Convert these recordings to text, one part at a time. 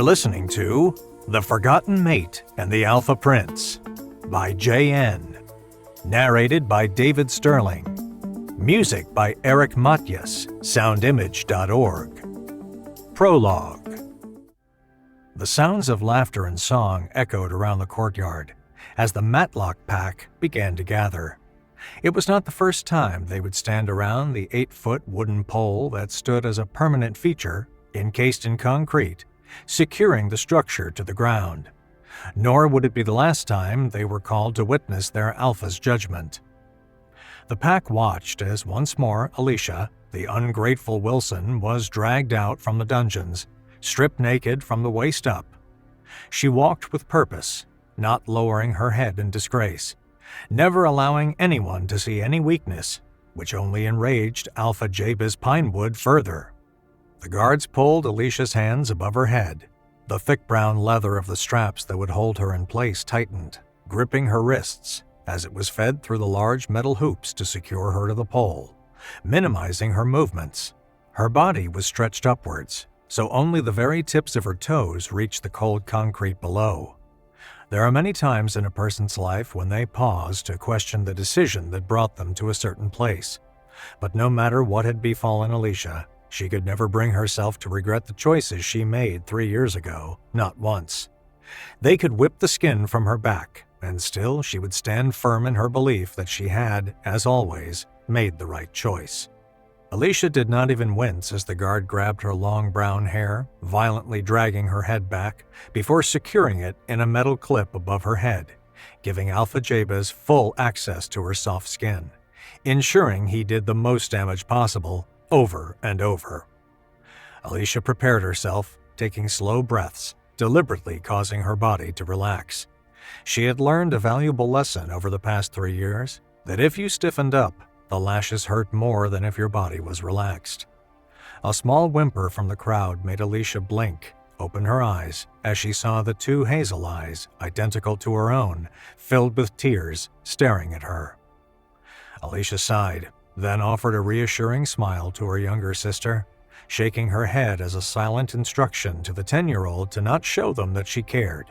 You're listening to The Forgotten Mate and the Alpha Prince by J.N. Narrated by David Sterling. Music by Eric Matyas, soundimage.org. Prologue. The sounds of laughter and song echoed around the courtyard as the Matlock Pack began to gather. It was not the first time they would stand around the 8-foot wooden pole that stood as a permanent feature, encased in concrete, securing the structure to the ground. Nor would it be the last time they were called to witness their Alpha's judgment. The pack watched as once more Alicia, the ungrateful Wilson, was dragged out from the dungeons, stripped naked from the waist up. She walked with purpose, not lowering her head in disgrace, never allowing anyone to see any weakness, which only enraged Alpha Jabez Pinewood further. The guards pulled Alicia's hands above her head. The thick brown leather of the straps that would hold her in place tightened, gripping her wrists as it was fed through the large metal hoops to secure her to the pole, minimizing her movements. Her body was stretched upwards, so only the very tips of her toes reached the cold concrete below. There are many times in a person's life when they pause to question the decision that brought them to a certain place. But no matter what had befallen Alicia, she could never bring herself to regret the choices she made 3 years ago, not once. They could whip the skin from her back, and still she would stand firm in her belief that she had, as always, made the right choice. Alicia did not even wince as the guard grabbed her long brown hair, violently dragging her head back, before securing it in a metal clip above her head, giving Alpha Jabez full access to her soft skin, ensuring he did the most damage possible, over and over. Alicia prepared herself, taking slow breaths, deliberately causing her body to relax. She had learned a valuable lesson over the past 3 years, that if you stiffened up, the lashes hurt more than if your body was relaxed. A small whimper from the crowd made Alicia blink, open her eyes, as she saw the 2 hazel eyes, identical to her own, filled with tears, staring at her. Alicia sighed, then offered a reassuring smile to her younger sister, shaking her head as a silent instruction to the 10-year-old to not show them that she cared.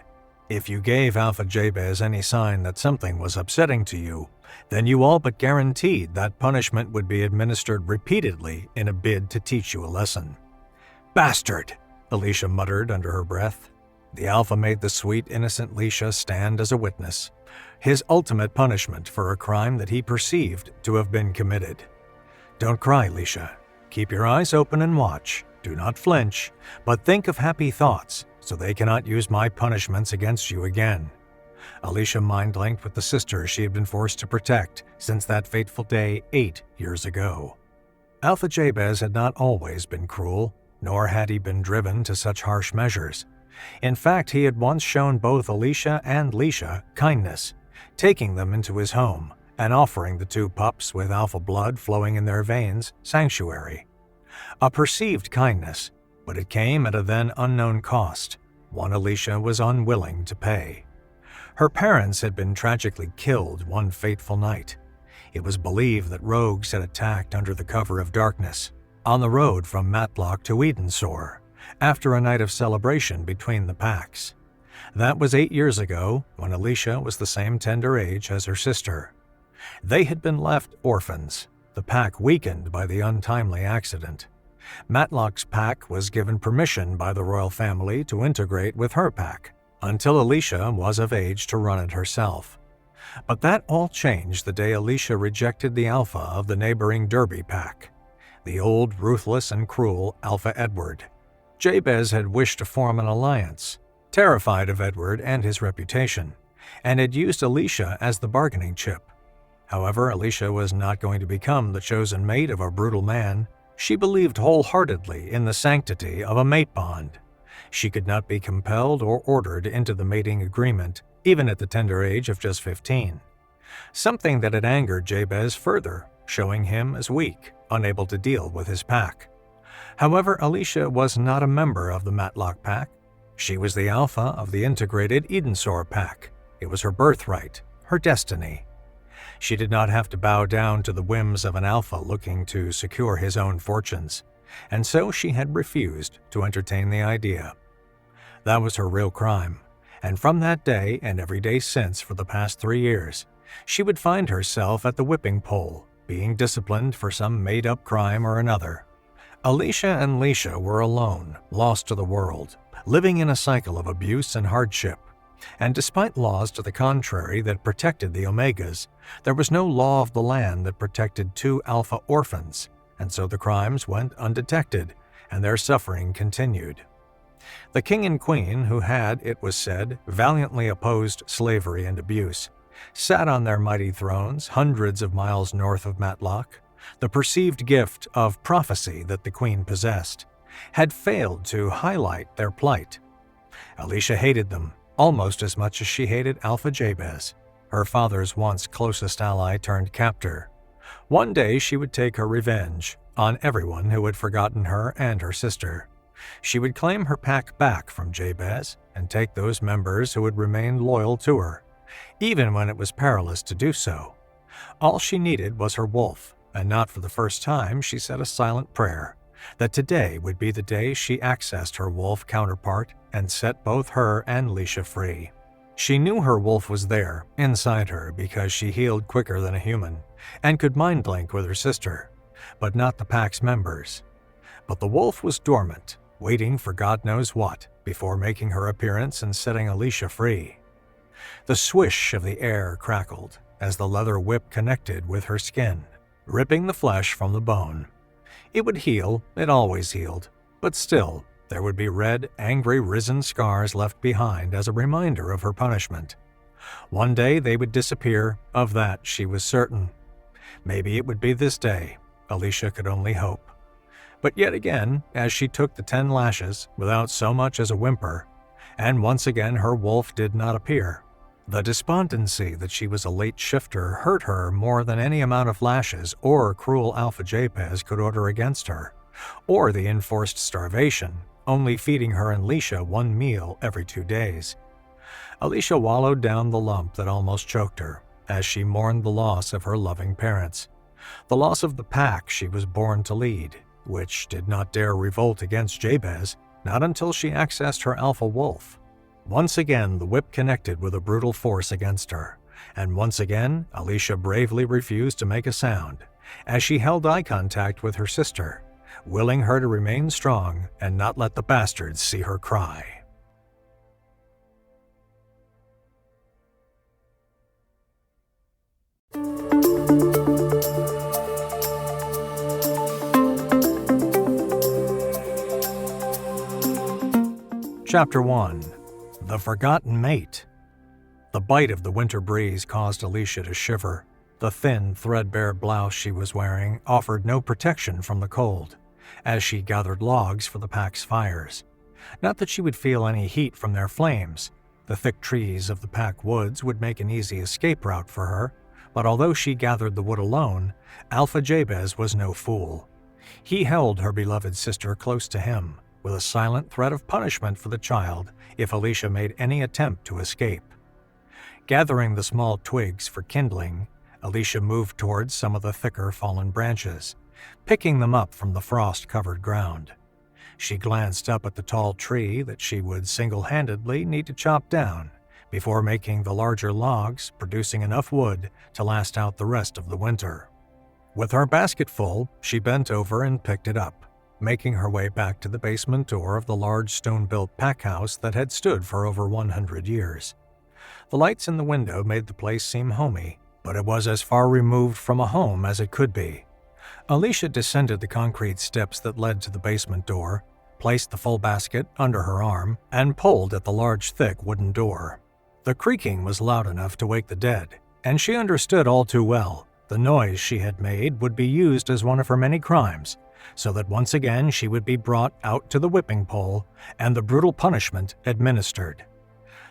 If you gave Alpha Jabez any sign that something was upsetting to you, then you all but guaranteed that punishment would be administered repeatedly in a bid to teach you a lesson. "Bastard!" Alicia muttered under her breath. The Alpha made the sweet, innocent Alicia stand as a witness, his ultimate punishment for a crime that he perceived to have been committed. "Don't cry, Alicia. Keep your eyes open and watch. Do not flinch, but think of happy thoughts, so they cannot use my punishments against you again." Alicia mind-linked with the sister she had been forced to protect since that fateful day 8 years ago. Alpha Jabez had not always been cruel, nor had he been driven to such harsh measures. In fact, he had once shown both Alicia and Lesha kindness, taking them into his home and offering the 2 pups with alpha blood flowing in their veins sanctuary. A perceived kindness, but it came at a then unknown cost, one Alicia was unwilling to pay. Her parents had been tragically killed one fateful night. It was believed that rogues had attacked under the cover of darkness, on the road from Matlock to Edensor, after a night of celebration between the packs. That was 8 years ago, when Alicia was the same tender age as her sister. They had been left orphans, the pack weakened by the untimely accident. Matlock's pack was given permission by the royal family to integrate with her pack, until Alicia was of age to run it herself. But that all changed the day Alicia rejected the Alpha of the neighboring Derby pack, the old, ruthless, and cruel Alpha Edward. Jabez had wished to form an alliance, terrified of Edward and his reputation, and had used Alicia as the bargaining chip. However, Alicia was not going to become the chosen mate of a brutal man. She believed wholeheartedly in the sanctity of a mate bond. She could not be compelled or ordered into the mating agreement, even at the tender age of just 15. Something that had angered Jabez further, showing him as weak, unable to deal with his pack. However, Alicia was not a member of the Matlock Pack. She was the Alpha of the integrated Edensor pack. It was her birthright, her destiny. She did not have to bow down to the whims of an Alpha looking to secure his own fortunes, and so she had refused to entertain the idea. That was her real crime, and from that day and every day since for the past 3 years, she would find herself at the whipping pole, being disciplined for some made-up crime or another. Alicia and Lesha were alone, lost to the world, living in a cycle of abuse and hardship. And despite laws to the contrary that protected the Omegas, there was no law of the land that protected 2 Alpha orphans, and so the crimes went undetected, and their suffering continued. The king and queen, who had, it was said, valiantly opposed slavery and abuse, sat on their mighty thrones hundreds of miles north of Matlock. The perceived gift of prophecy that the queen possessed had failed to highlight their plight. Alicia hated them almost as much as she hated Alpha Jabez, her father's once closest ally turned captor. One day she would take her revenge on everyone who had forgotten her and her sister. She would claim her pack back from Jabez and take those members who had remained loyal to her, even when it was perilous to do so. All she needed was her wolf, and not for the first time she said a silent prayer that today would be the day she accessed her wolf counterpart and set both her and Lesha free. She knew her wolf was there, inside her, because she healed quicker than a human, and could mind-link with her sister, but not the pack's members. But the wolf was dormant, waiting for God knows what, before making her appearance and setting Alicia free. The swish of the air crackled as the leather whip connected with her skin, ripping the flesh from the bone. It would heal, it always healed, but still, there would be red, angry, risen scars left behind as a reminder of her punishment. One day they would disappear, of that she was certain. Maybe it would be this day, Alicia could only hope. But yet again, as she took the 10 lashes, without so much as a whimper, and once again her wolf did not appear, the despondency that she was a late shifter hurt her more than any amount of lashes or cruel Alpha Jabez could order against her, or the enforced starvation, only feeding her and Lesha 1 meal every 2 days. Alicia wallowed down the lump that almost choked her, as she mourned the loss of her loving parents, the loss of the pack she was born to lead, which did not dare revolt against Jabez, not until she accessed her alpha wolf. Once again the whip connected with a brutal force against her, and once again Alicia bravely refused to make a sound, as she held eye contact with her sister, willing her to remain strong and not let the bastards see her cry. Chapter 1. The Forgotten Mate. The bite of the winter breeze caused Alicia to shiver. The thin, threadbare blouse she was wearing offered no protection from the cold, as she gathered logs for the pack's fires. Not that she would feel any heat from their flames. The thick trees of the pack woods would make an easy escape route for her, but although she gathered the wood alone, Alpha Jabez was no fool. He held her beloved sister close to him, with a silent threat of punishment for the child if Alicia made any attempt to escape. Gathering the small twigs for kindling, Alicia moved towards some of the thicker fallen branches, picking them up from the frost-covered ground. She glanced up at the tall tree that she would single-handedly need to chop down before making the larger logs, producing enough wood to last out the rest of the winter. With her basket full, she bent over and picked it up, making her way back to the basement door of the large stone-built pack house that had stood for over 100 years. The lights in the window made the place seem homey, but it was as far removed from a home as it could be. Alicia descended the concrete steps that led to the basement door, placed the full basket under her arm, and pulled at the large, thick wooden door. The creaking was loud enough to wake the dead, and she understood all too well the noise she had made would be used as one of her many crimes, so that once again she would be brought out to the whipping pole and the brutal punishment administered.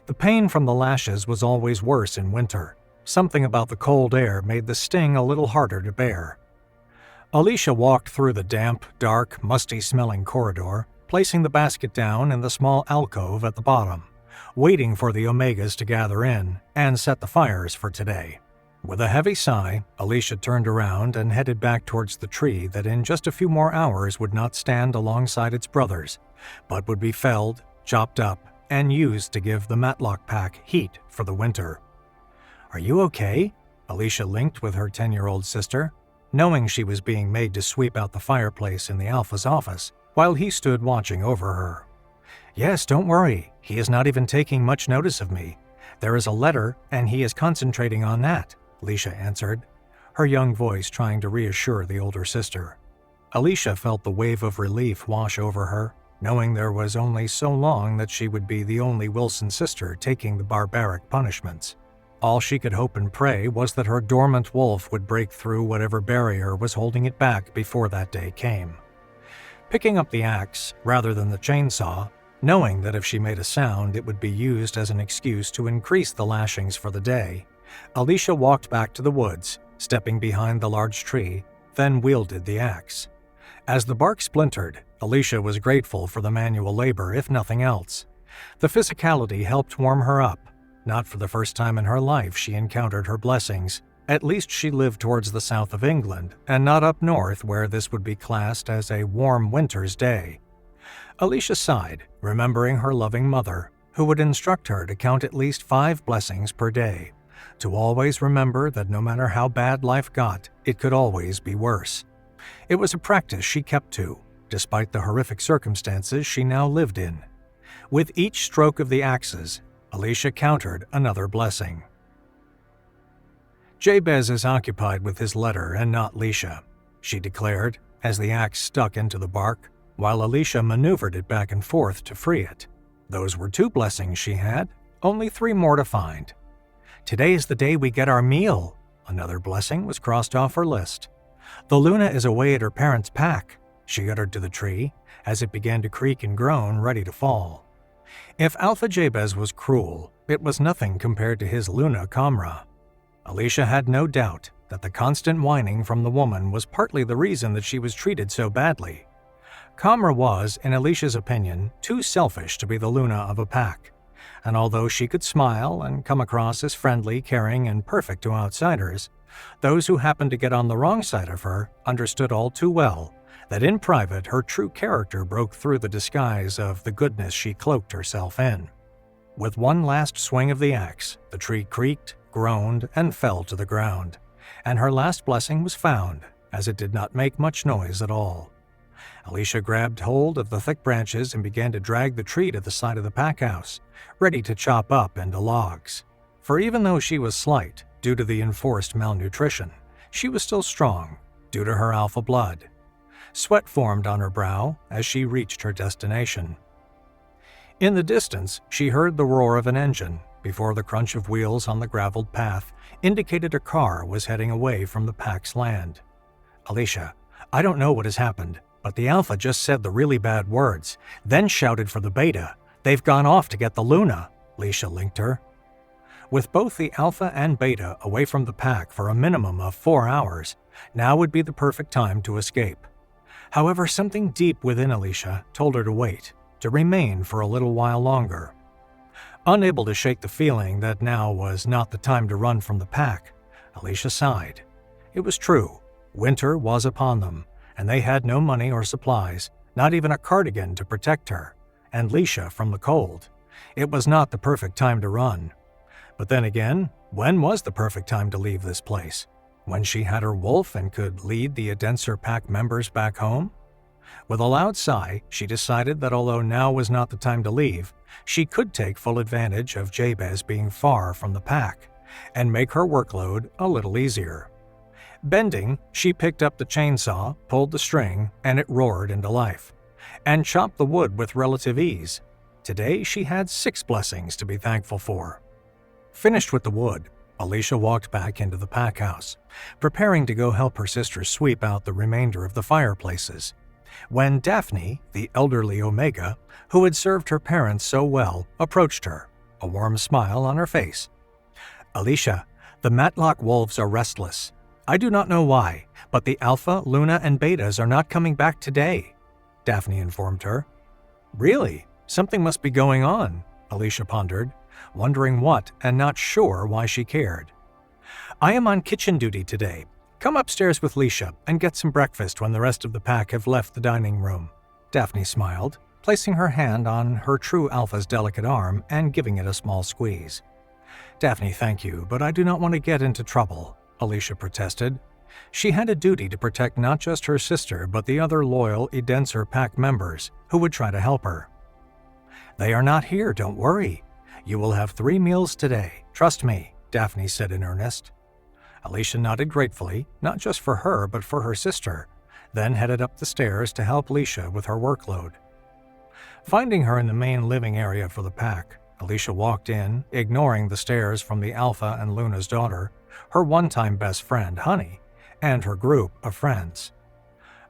The pain from the lashes was always worse in winter. Something about the cold air made the sting a little harder to bear. Alicia walked through the damp, dark, musty-smelling corridor, placing the basket down in the small alcove at the bottom, waiting for the Omegas to gather in and set the fires for today. With a heavy sigh, Alicia turned around and headed back towards the tree that in just a few more hours would not stand alongside its brothers, but would be felled, chopped up, and used to give the Matlock Pack heat for the winter. "Are you okay?" Alicia linked with her 10-year-old sister, knowing she was being made to sweep out the fireplace in the Alpha's office while he stood watching over her. "Yes, don't worry. He is not even taking much notice of me. There is a letter, and he is concentrating on that," Alicia answered, her young voice trying to reassure the older sister. Alicia felt the wave of relief wash over her, knowing there was only so long that she would be the only Wilson sister taking the barbaric punishments. All she could hope and pray was that her dormant wolf would break through whatever barrier was holding it back before that day came. Picking up the axe rather than the chainsaw, knowing that if she made a sound it would be used as an excuse to increase the lashings for the day, Alicia walked back to the woods, stepping behind the large tree, then wielded the axe. As the bark splintered, Alicia was grateful for the manual labor, if nothing else. The physicality helped warm her up. Not for the first time in her life she encountered her blessings. At least she lived towards the south of England, and not up north where this would be classed as a warm winter's day. Alicia sighed, remembering her loving mother, who would instruct her to count at least 5 blessings per day, to always remember that no matter how bad life got, it could always be worse. It was a practice she kept to, despite the horrific circumstances she now lived in. With each stroke of the axes, Alicia countered another blessing. "Jabez is occupied with his letter and not Alicia," she declared, as the axe stuck into the bark, while Alicia maneuvered it back and forth to free it. Those were 2 blessings she had, only 3 more to find. "Today is the day we get our meal," another blessing was crossed off her list. "The Luna is away at her parents' pack," she uttered to the tree, as it began to creak and groan, ready to fall. If Alpha Jabez was cruel, it was nothing compared to his Luna Qamar. Alicia had no doubt that the constant whining from the woman was partly the reason that she was treated so badly. Qamar was, in Alicia's opinion, too selfish to be the Luna of a pack, and although she could smile and come across as friendly, caring, and perfect to outsiders, those who happened to get on the wrong side of her understood all too well that in private her true character broke through the disguise of the goodness she cloaked herself in. With one last swing of the axe, the tree creaked, groaned, and fell to the ground, and her last blessing was found, as it did not make much noise at all. Alicia grabbed hold of the thick branches and began to drag the tree to the side of the pack house, ready to chop up into logs. For even though she was slight, due to the enforced malnutrition, she was still strong, due to her alpha blood. Sweat formed on her brow as she reached her destination. In the distance, she heard the roar of an engine before the crunch of wheels on the graveled path indicated a car was heading away from the pack's land. "Alicia, I don't know what has happened, but the Alpha just said the really bad words, then shouted for the Beta. They've gone off to get the Luna," Alicia linked her. With both the Alpha and Beta away from the pack for a minimum of 4 hours, now would be the perfect time to escape. However, something deep within Alicia told her to wait, to remain for a little while longer. Unable to shake the feeling that now was not the time to run from the pack, Alicia sighed. It was true, winter was upon them, and they had no money or supplies, not even a cardigan to protect her, and Alicia from the cold. It was not the perfect time to run. But then again, when was the perfect time to leave this place? When she had her wolf and could lead the Edensor pack members back home? With a loud sigh, she decided that although now was not the time to leave, she could take full advantage of Jabez being far from the pack and make her workload a little easier. Bending, she picked up the chainsaw, pulled the string, and it roared into life, and chopped the wood with relative ease. Today she had 6 blessings to be thankful for. Finished with the wood, Alicia walked back into the pack house, preparing to go help her sister sweep out the remainder of the fireplaces, when Daphne, the elderly Omega, who had served her parents so well, approached her, a warm smile on her face. "Alicia, the Matlock wolves are restless. I do not know why, but the Alpha, Luna, and Betas are not coming back today," Daphne informed her. "Really? Something must be going on," Alicia pondered, wondering what and not sure why she cared. "I am on kitchen duty today. Come upstairs with Alicia and get some breakfast when the rest of the pack have left the dining room," Daphne smiled, placing her hand on her true Alpha's delicate arm and giving it a small squeeze. "Daphne, thank you, but I do not want to get into trouble," Alicia protested. She had a duty to protect not just her sister but the other loyal Edensor Pack members who would try to help her. "They are not here, don't worry. You will have 3 meals today, trust me," Daphne said in earnest. Alicia nodded gratefully, not just for her but for her sister, then headed up the stairs to help Alicia with her workload. Finding her in the main living area for the pack, Alicia walked in, ignoring the stares from the Alpha and Luna's daughter, her one-time best friend, Honey, and her group of friends.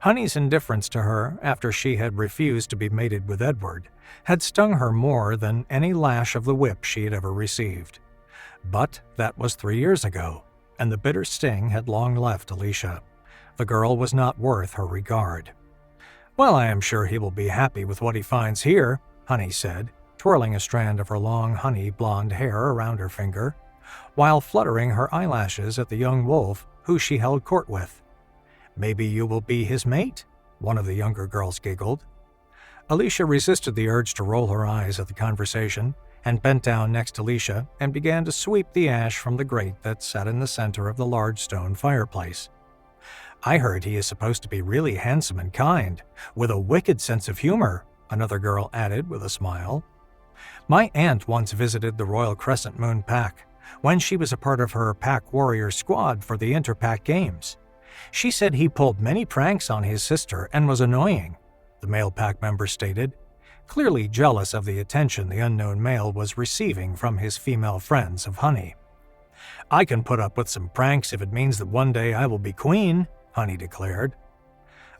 Honey's indifference to her after she had refused to be mated with Edward had stung her more than any lash of the whip she had ever received. But that was 3 years ago, and the bitter sting had long left Alicia. The girl was not worth her regard. "Well, I am sure he will be happy with what he finds here," Honey said, twirling a strand of her long honey blonde hair around her finger, while fluttering her eyelashes at the young wolf who she held court with. "Maybe you will be his mate?" one of the younger girls giggled. Alicia resisted the urge to roll her eyes at the conversation and bent down next to Alicia and began to sweep the ash from the grate that sat in the center of the large stone fireplace. "I heard he is supposed to be really handsome and kind, with a wicked sense of humor," another girl added with a smile. "My aunt once visited the Royal Crescent Moon Pack when she was a part of her pack warrior squad for the Interpack Games. She said he pulled many pranks on his sister and was annoying," the male pack member stated, clearly jealous of the attention the unknown male was receiving from his female friends of Honey. "I can put up with some pranks if it means that one day I will be queen," Honey declared.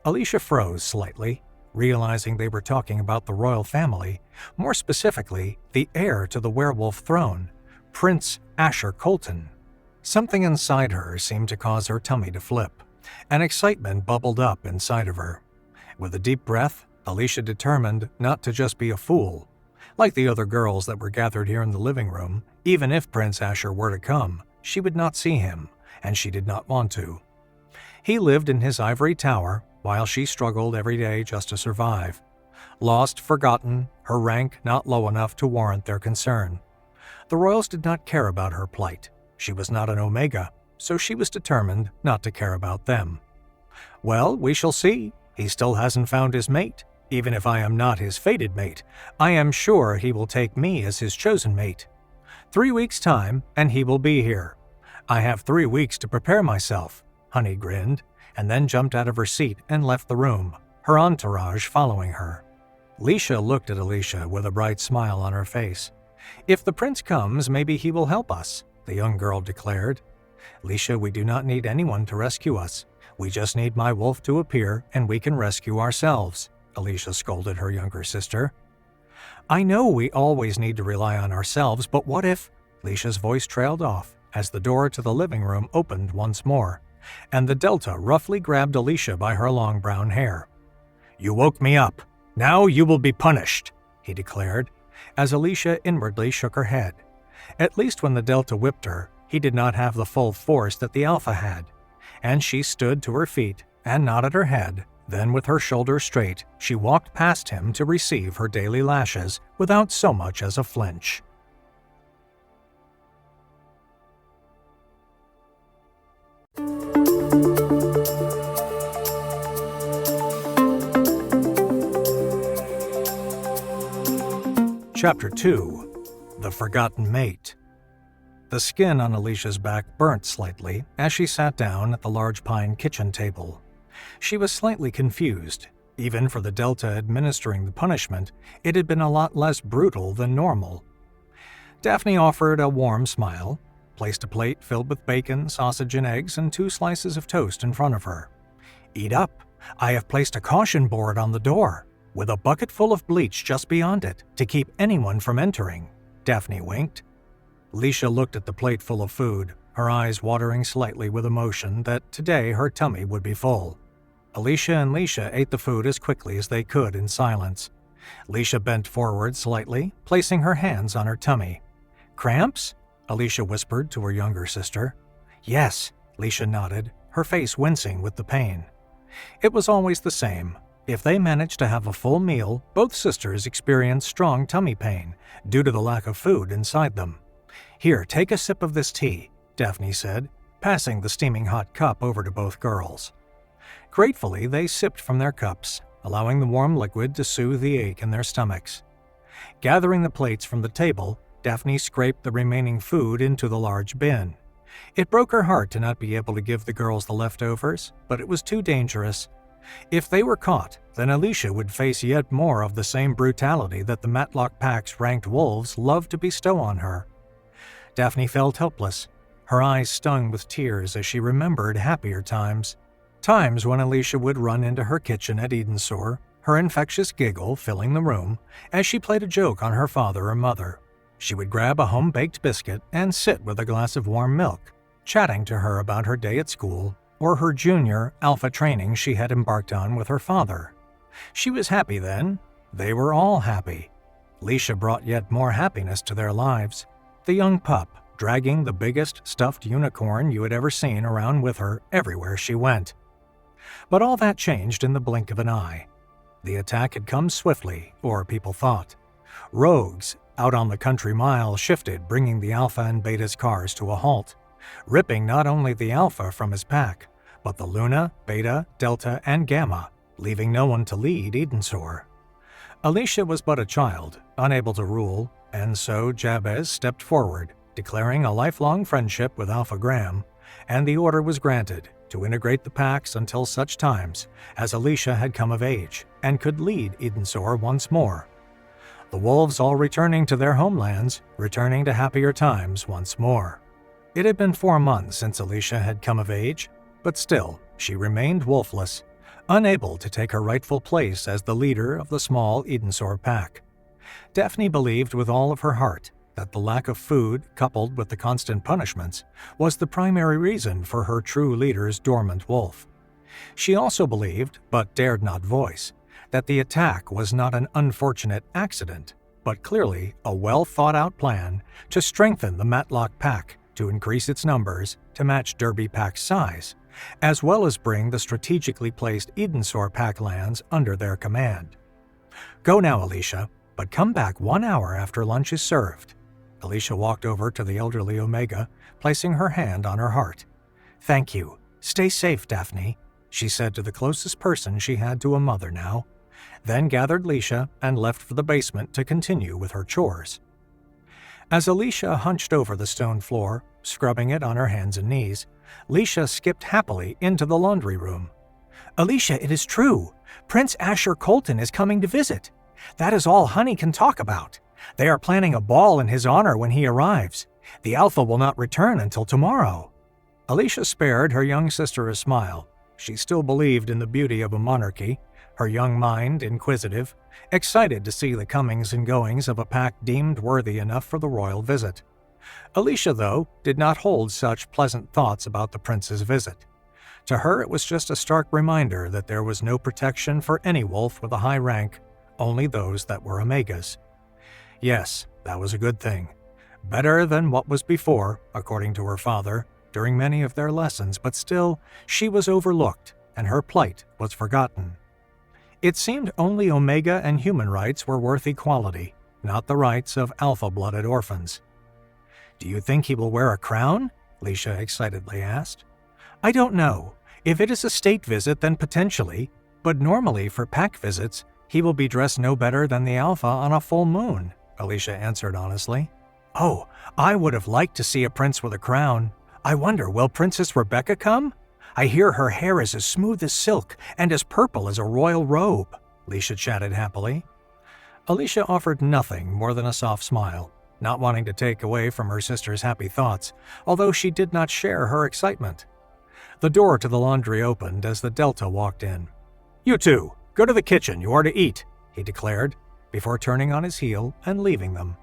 Alicia froze slightly, realizing they were talking about the royal family, more specifically, the heir to the werewolf throne, Prince Asher Colton. Something inside her seemed to cause her tummy to flip, and excitement bubbled up inside of her. With a deep breath, Alicia determined not to just be a fool. Like the other girls that were gathered here in the living room, even if Prince Asher were to come, she would not see him, and she did not want to. He lived in his ivory tower, while she struggled every day just to survive. Lost, forgotten, her rank not low enough to warrant their concern. The royals did not care about her plight. She was not an Omega, so she was determined not to care about them. "Well, we shall see. He still hasn't found his mate. Even if I am not his fated mate, I am sure he will take me as his chosen mate. 3 weeks' time, and he will be here. I have 3 weeks to prepare myself," Honey grinned, and then jumped out of her seat and left the room, her entourage following her. Alicia looked at Alicia with a bright smile on her face. "If the prince comes, maybe he will help us," the young girl declared. "Alicia, we do not need anyone to rescue us. We just need my wolf to appear and we can rescue ourselves," Alicia scolded her younger sister. "I know we always need to rely on ourselves, but what if—" Alicia's voice trailed off as the door to the living room opened once more, and the Delta roughly grabbed Alicia by her long brown hair. "You woke me up. Now you will be punished," he declared, as Alicia inwardly shook her head. At least when the Delta whipped her, he did not have the full force that the Alpha had, and she stood to her feet and nodded her head. Then, with her shoulders straight, she walked past him to receive her daily lashes without so much as a flinch. Chapter 2. The Forgotten Mate. The skin on Alicia's back burnt slightly as she sat down at the large pine kitchen table. She was slightly confused. Even for the Delta administering the punishment, it had been a lot less brutal than normal. Daphne offered a warm smile, placed a plate filled with bacon, sausage, and eggs, and 2 slices of toast in front of her. "Eat up. I have placed a caution board on the door, with a bucket full of bleach just beyond it, to keep anyone from entering," Daphne winked. Alicia looked at the plate full of food, her eyes watering slightly with emotion that today her tummy would be full. Alicia and Lesha ate the food as quickly as they could in silence. Alicia bent forward slightly, placing her hands on her tummy. "Cramps?" Alicia whispered to her younger sister. "Yes," Lesha nodded, her face wincing with the pain. It was always the same. If they managed to have a full meal, both sisters experienced strong tummy pain due to the lack of food inside them. "Here, take a sip of this tea," Daphne said, passing the steaming hot cup over to both girls. Gratefully, they sipped from their cups, allowing the warm liquid to soothe the ache in their stomachs. Gathering the plates from the table, Daphne scraped the remaining food into the large bin. It broke her heart to not be able to give the girls the leftovers, but it was too dangerous. If they were caught, then Alicia would face yet more of the same brutality that the Matlock Pack's ranked wolves loved to bestow on her. Daphne felt helpless. Her eyes stung with tears as she remembered happier times. Times when Alicia would run into her kitchen at Edensor, her infectious giggle filling the room, as she played a joke on her father or mother. She would grab a home-baked biscuit and sit with a glass of warm milk, chatting to her about her day at school or her junior Alpha training she had embarked on with her father. She was happy then. They were all happy. Alicia brought yet more happiness to their lives. The young pup, dragging the biggest stuffed unicorn you had ever seen around with her everywhere she went. But all that changed in the blink of an eye. The attack had come swiftly, or people thought. Rogues out on the country mile shifted, bringing the Alpha and Beta's cars to a halt, ripping not only the Alpha from his pack, but the Luna, Beta, Delta, and Gamma, leaving no one to lead Edensor. Alicia was but a child, unable to rule, and so Jabez stepped forward, declaring a lifelong friendship with Alpha Graham, and the order was granted to integrate the packs until such times as Alicia had come of age and could lead Edensor once more. The wolves all returning to their homelands, returning to happier times once more. It had been 4 months since Alicia had come of age, but still, she remained wolfless, unable to take her rightful place as the leader of the small Edensor pack. Daphne believed with all of her heart that the lack of food, coupled with the constant punishments, was the primary reason for her true leader's dormant wolf. She also believed, but dared not voice, that the attack was not an unfortunate accident, but clearly a well-thought-out plan to strengthen the Matlock Pack, to increase its numbers to match Derby Pack's size, as well as bring the strategically placed Edensor Pack lands under their command. "Go now, Alicia, but come back 1 hour after lunch is served." Alicia walked over to the elderly Omega, placing her hand on her heart. "Thank you. Stay safe, Daphne," she said to the closest person she had to a mother now, then gathered Alicia and left for the basement to continue with her chores. As Alicia hunched over the stone floor, scrubbing it on her hands and knees, Alicia skipped happily into the laundry room. "Alicia, it is true. Prince Asher Colton is coming to visit. That is all Honey can talk about. They are planning a ball in his honor when he arrives. The Alpha will not return until tomorrow." Alicia spared her young sister a smile. She still believed in the beauty of a monarchy, her young mind inquisitive, excited to see the comings and goings of a pack deemed worthy enough for the royal visit. Alicia, though, did not hold such pleasant thoughts about the prince's visit. To her it was just a stark reminder that there was no protection for any wolf with a high rank, only those that were Omegas. Yes, that was a good thing. Better than what was before, according to her father, during many of their lessons, but still, she was overlooked, and her plight was forgotten. It seemed only Omega and human rights were worth equality, not the rights of alpha-blooded orphans. "Do you think he will wear a crown?" Alicia excitedly asked. "I don't know. If it is a state visit, then potentially, but normally for pack visits, he will be dressed no better than the Alpha on a full moon," Alicia answered honestly. "Oh, I would have liked to see a prince with a crown. I wonder, will Princess Rebecca come? I hear her hair is as smooth as silk and as purple as a royal robe," Alicia chatted happily. Alicia offered nothing more than a soft smile, not wanting to take away from her sister's happy thoughts, although she did not share her excitement. The door to the laundry opened as the Delta walked in. "You two, go to the kitchen, you are to eat," he declared, before turning on his heel and leaving them.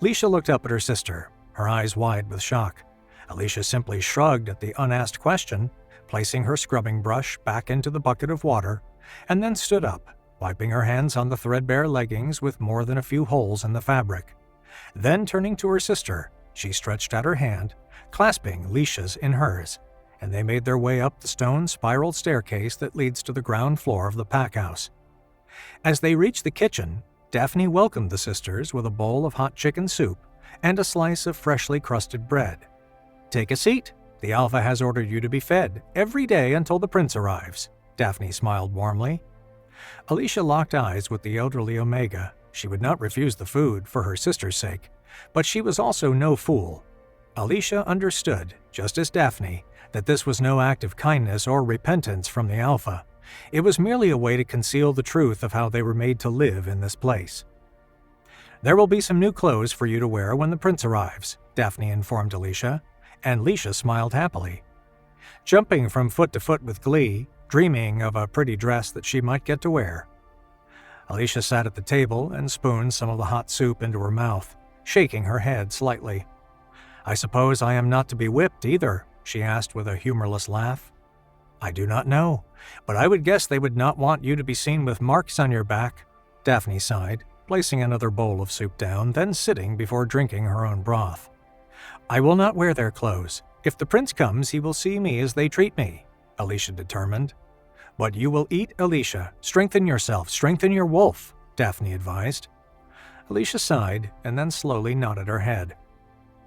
Alicia looked up at her sister, her eyes wide with shock. Alicia simply shrugged at the unasked question, placing her scrubbing brush back into the bucket of water, and then stood up, wiping her hands on the threadbare leggings with more than a few holes in the fabric. Then turning to her sister, she stretched out her hand, clasping Alicia's in hers. and they made their way up the stone spiral staircase that leads to the ground floor of the pack house. As they reached the kitchen, Daphne welcomed the sisters with a bowl of hot chicken soup and a slice of freshly crusted bread. "Take a seat. The Alpha has ordered you to be fed every day until the prince arrives," Daphne smiled warmly. Alicia locked eyes with the elderly Omega. She would not refuse the food for her sister's sake, but she was also no fool. Alicia understood, just as Daphne, that this was no act of kindness or repentance from the Alpha. It was merely a way to conceal the truth of how they were made to live in this place. "There will be some new clothes for you to wear when the prince arrives," Daphne informed Alicia, and Alicia smiled happily. Jumping from foot to foot with glee, dreaming of a pretty dress that she might get to wear. Alicia sat at the table and spooned some of the hot soup into her mouth, shaking her head slightly. "I suppose I am not to be whipped either?" she asked with a humorless laugh. "I do not know, but I would guess they would not want you to be seen with marks on your back," Daphne sighed, placing another bowl of soup down, then sitting before drinking her own broth. "I will not wear their clothes. If the prince comes, he will see me as they treat me," Alicia determined. "But you will eat, Alicia. Strengthen yourself, strengthen your wolf," Daphne advised. Alicia sighed and then slowly nodded her head.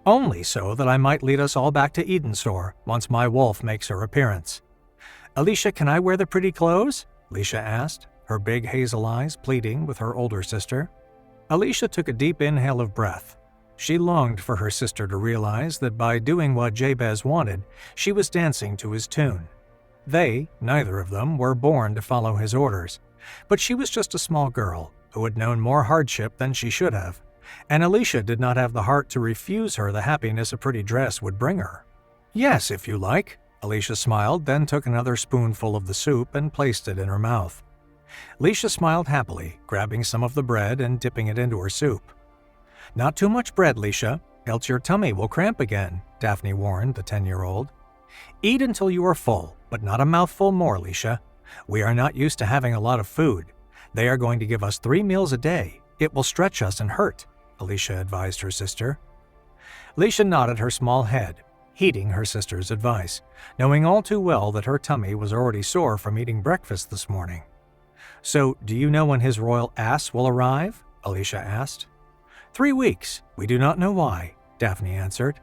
"Only so that I might lead us all back to Edensor once my wolf makes her appearance." "Alicia, can I wear the pretty clothes?" Alicia asked, her big hazel eyes pleading with her older sister. Alicia took a deep inhale of breath. She longed for her sister to realize that by doing what Jabez wanted, she was dancing to his tune. They, neither of them, were born to follow his orders, but she was just a small girl who had known more hardship than she should have, and Alicia did not have the heart to refuse her the happiness a pretty dress would bring her. "Yes, if you like," Alicia smiled, then took another spoonful of the soup and placed it in her mouth. Alicia smiled happily, grabbing some of the bread and dipping it into her soup. "Not too much bread, Alicia, else your tummy will cramp again," Daphne warned the 10-year-old. "Eat until you are full, but not a mouthful more, Alicia. We are not used to having a lot of food. They are going to give us 3 meals a day. It will stretch us and hurt," Alicia advised her sister. Alicia nodded her small head, heeding her sister's advice, knowing all too well that her tummy was already sore from eating breakfast this morning. "So, do you know when his royal ass will arrive?" Alicia asked. 3 weeks. We do not know why," Daphne answered.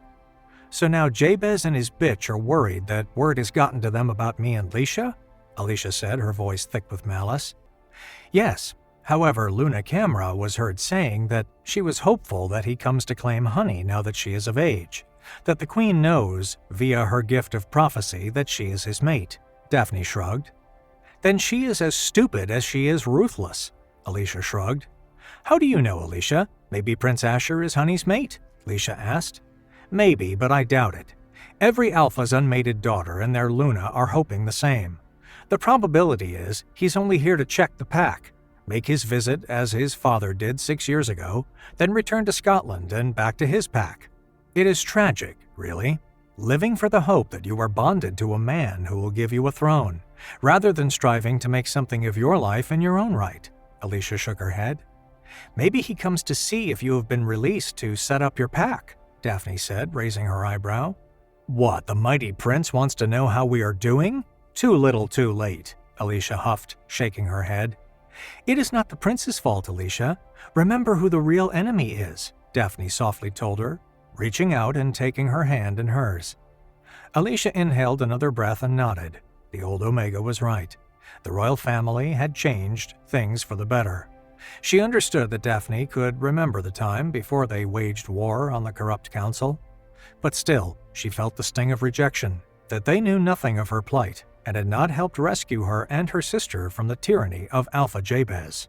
"So now Jabez and his bitch are worried that word has gotten to them about me and Alicia?" Alicia said, her voice thick with malice. "Yes. However, Luna Qamar was heard saying that she was hopeful that he comes to claim honey now that she is of age, that the queen knows, via her gift of prophecy, that she is his mate," Daphne shrugged. "Then she is as stupid as she is ruthless," Alicia shrugged. "How do you know, Alicia? Maybe Prince Asher is Honey's mate?" Alicia asked. "Maybe, but I doubt it. Every Alpha's unmated daughter and their Luna are hoping the same. The probability is he's only here to check the pack, make his visit as his father did 6 years ago, then return to Scotland and back to his pack. It is tragic, really, living for the hope that you are bonded to a man who will give you a throne, rather than striving to make something of your life in your own right." Alicia shook her head. "Maybe he comes to see if you have been released to set up your pack," Daphne said, raising her eyebrow. "What, the mighty prince wants to know how we are doing? Too little too late," Alicia huffed, shaking her head. "It is not the prince's fault, Alicia. Remember who the real enemy is," Daphne softly told her, reaching out and taking her hand in hers. Alicia inhaled another breath and nodded. The old Omega was right. The royal family had changed things for the better. She understood that Daphne could remember the time before they waged war on the corrupt council. But still, she felt the sting of rejection, that they knew nothing of her plight and had not helped rescue her and her sister from the tyranny of Alpha Jabez.